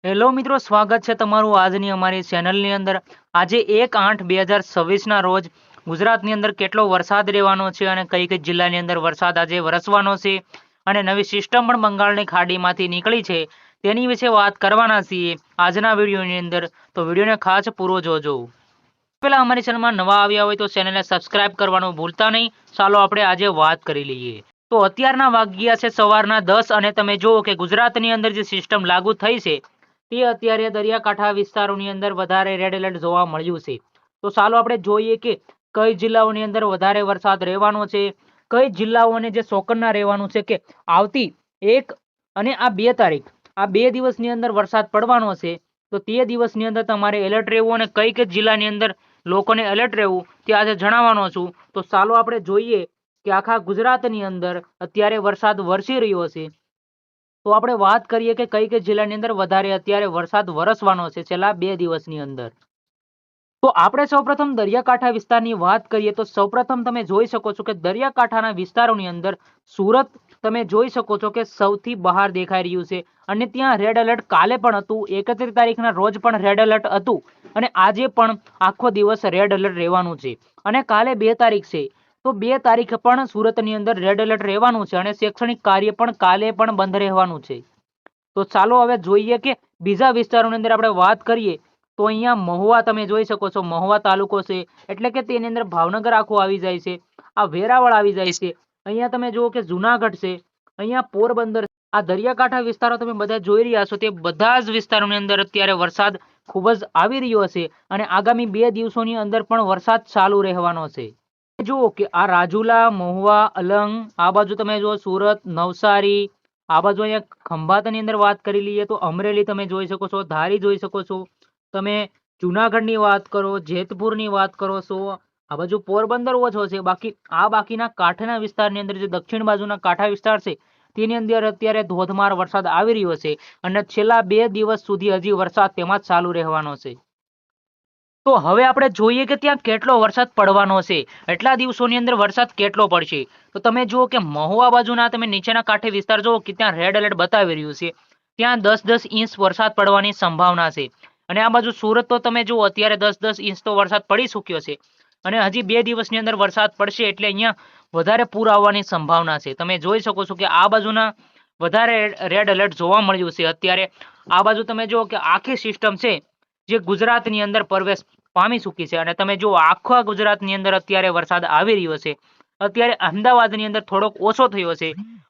Hello મિત્રો, સ્વાગત છે તમારું આજની અમારી ચેનલની અંદર। આજે 1/8/2026 રોજ ગુજરાતની અંદર કેટલો વરસાદ રહેવાનો છે અને કઈ કઈ જિલ્લાની અંદર વરસાદ આજે વરસવાનો છે અને નવી સિસ્ટમ પણ બંગાળની ખાડીમાંથી નીકળી છે તેની વિશે વાત કરવાના છીએ આજના વિડીયોની અંદર। તો વિડીયોને ખાસ પૂરો જોજો। પહેલા અમારી ચેનલમાં નવા આવ્યા હોય તો ચેનલને સબસ્ક્રાઇબ કરવાનું ભૂલતા નહીં। ચાલો આપણે આજે વાત કરી લઈએ। તો અત્યારના વાગ્યા છે સવારના 10 અને તમે જુઓ કે ગુજરાતની અંદર જે સિસ્ટમ લાગુ થઈ છે તે અત્યારે દરિયાકાંઠા વિસ્તારોની અંદર વધારે રેડ એલર્ટ જોવા મળ્યું છે। તો ચાલો આપણે જોઈએ કે કઈ જિલ્લાઓની અંદર વધારે વરસાદ રહેવાનો છે, કઈ જિલ્લાઓને જે ચોકન્ના રહેવાનું છે કે આવતી 1 અને આ 2 તારીખ આ 2 દિવસની અંદર વરસાદ પડવાનો છે। તો તે દિવસની અંદર તમારે એલર્ટ રહેવું અને કઈ કઈ જિલ્લાની અંદર લોકોને એલર્ટ રહેવું તે આજે જણાવવાનો છું। તો ચાલો આપણે જોઈએ કે આખા ગુજરાતની અંદર અત્યારે વરસાદ વરસી રહ્યો છે। તો આપણે વાત કરીએ કે કઈ કઈ જિલ્લાની અંદર વધારે અત્યારે વરસાદ વરસવાનો છે છેલ્લા 2 દિવસની અંદર। તો આપણે સૌપ્રથમ દરિયાકાંઠા વિસ્તારની વાત કરીએ તો સૌપ્રથમ તમે જોઈ શકો છો કે દરિયાકાંઠાના વિસ્તારોની અંદર સુરત તમે જોઈ શકો છો કે સૌથી બહાર દેખાઈ રહ્યું છે અને ત્યાં રેડ એલર્ટ કાલે પણ હતું, 31 તારીખના રોજ પણ રેડ એલર્ટ હતું અને આજે પણ આખો દિવસ રેડ એલર્ટ રહેવાનું છે અને કાલે 2 તારીખ છે તો 2 તારીખે પણ સુરતની અંદર રેડ એલર્ટ રહેવાનું છે અને શૈક્ષણિક કાર્ય પણ કાલે પણ બંધ રહેવાનું છે। તો ચાલો હવે જોઈએ કે બીજા વિસ્તારોની અંદર આપણે વાત કરીએ તો અહીંયા મહુવા તમે જોઈ શકો છો, મહુવા તાલુકો છે એટલે કે તેની અંદર ભાવનગર આખું આવી જાય છે, આ વેરાવળ આવી જાય છે, અહીંયા તમે જુઓ કે જુનાગઢ છે, અહીંયા પોરબંદર, આ દરિયાકાંઠા વિસ્તારો તમે બધા જોઈ રહ્યા છો તે બધા જ વિસ્તારોની અંદર અત્યારે વરસાદ ખૂબ જ આવી રહ્યો છે અને આગામી 2 દિવસોની અંદર પણ વરસાદ ચાલુ રહેવાનો છે। જુઓ કે આ રાજુલા, મહુવા, અલંગ, આ બાજુ તમે જુઓ સુરત, નવસારી, આ બાજુ અહીંયા ખંભાતની અંદર વાત કરી લઈએ તો અમરેલી તમે જોઈ શકો છો, ધારી જોઈ શકો છો, તમે જુનાગઢની વાત કરો, જેતપુરની વાત કરો છો, આ બાજુ પોરબંદર ઓછો છે, બાકીના કાંઠાના વિસ્તારની અંદર જે દક્ષિણ બાજુના કાંઠા વિસ્તાર છે તેની અંદર અત્યારે ધોધમાર વરસાદ આવી રહ્યો છે અને છેલ્લા 2 દિવસ સુધી હજી વરસાદ તેમાં જ ચાલુ રહેવાનો છે। તો હવે આપણે જોઈએ કે ત્યાં કેટલો વરસાદ પડવાનો છે, એટલા દિવસોની અંદર વરસાદ કેટલો પડશે। તો તમે જુઓ કે મહુવા બાજુના તમે નીચેના કાંઠે વિસ્તાર જુઓ કે ત્યાં રેડ એલર્ટ બતાવી રહ્યું છે, ત્યાં 10-10 ઇંચ વરસાદ પડવાની સંભાવના છે અને આ બાજુ સુરત તો તમે જુઓ અત્યારે 10-10 ઇંચ તો વરસાદ પડી ચૂક્યો છે અને હજી 2 દિવસની અંદર વરસાદ પડશે એટલે અહીંયા વધારે પૂર આવવાની સંભાવના છે। તમે જોઈ શકો છો કે આ બાજુના વધારે રેડ એલર્ટ જોવા મળ્યું છે અત્યારે। આ બાજુ તમે જુઓ કે આખી સિસ્ટમ છે જે ગુજરાતની અંદર પ્રવેશ પામી ચૂકી છે અને તમે જુઓ આખા ગુજરાતની અંદર અત્યારે વરસાદ આવી રહ્યો છે। અત્યારે અમદાવાદની અંદર થોડોક ઓછો થયો છે,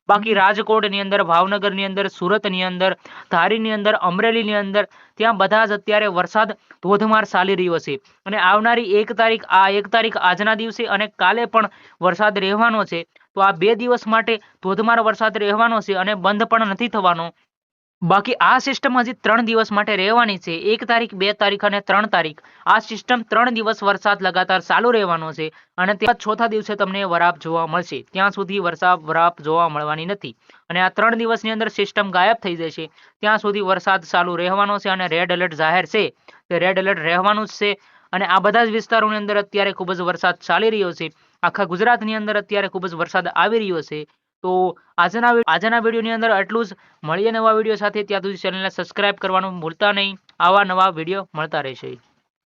બાકી રાજકોટની અંદર, ભાવનગરની અંદર, સુરતની અંદર, ધારીની અંદર, અમરેલીની અંદર ત્યાં બધા જ અત્યારે વરસાદ ધોધમાર ચાલી રહ્યો છે અને આવનારી 1 તારીખ આજના દિવસે અને કાલે પણ વરસાદ રહેવાનો છે। તો આ 2 દિવસ માટે ધોધમાર વરસાદ રહેવાનો છે અને બંધ પણ નથી થવાનો। બાકી આ સિસ્ટમ હજી 3 દિવસ માટે રહેવાની છે, 1 તારીખ, 2 તારીખ અને 3 તારીખ આ સિસ્ટમ 3 દિવસ વરસાદ લગાતાર ચાલુ રહેવાનો છે અને ત્યાં ચોથા દિવસે તમને વરાપ જોવા મળશે, ત્યાં સુધી વરાપ જોવા મળવાની નથી અને આ 3 દિવસની અંદર સિસ્ટમ ગાયબ થઈ જશે, ત્યાં સુધી વરસાદ ચાલુ રહેવાનો છે અને રેડ એલર્ટ જાહેર છે તે રેડ એલર્ટ રહેવાનું જ છે અને આ બધા જ વિસ્તારોની અંદર અત્યારે ખૂબ જ વરસાદ ચાલી રહ્યો છે। આખા ગુજરાતની અંદર અત્યારે ખૂબ જ વરસાદ આવી રહ્યો છે। તો આજના વિડીયોની અંદર આટલું જ। મળીએ નવા વિડીયો સાથે, ત્યાં સુધી ચેનલને સબસ્ક્રાઇબ કરવાનું ભૂલતા નહીં, આવા નવા વિડીયો મળતા રહેશે।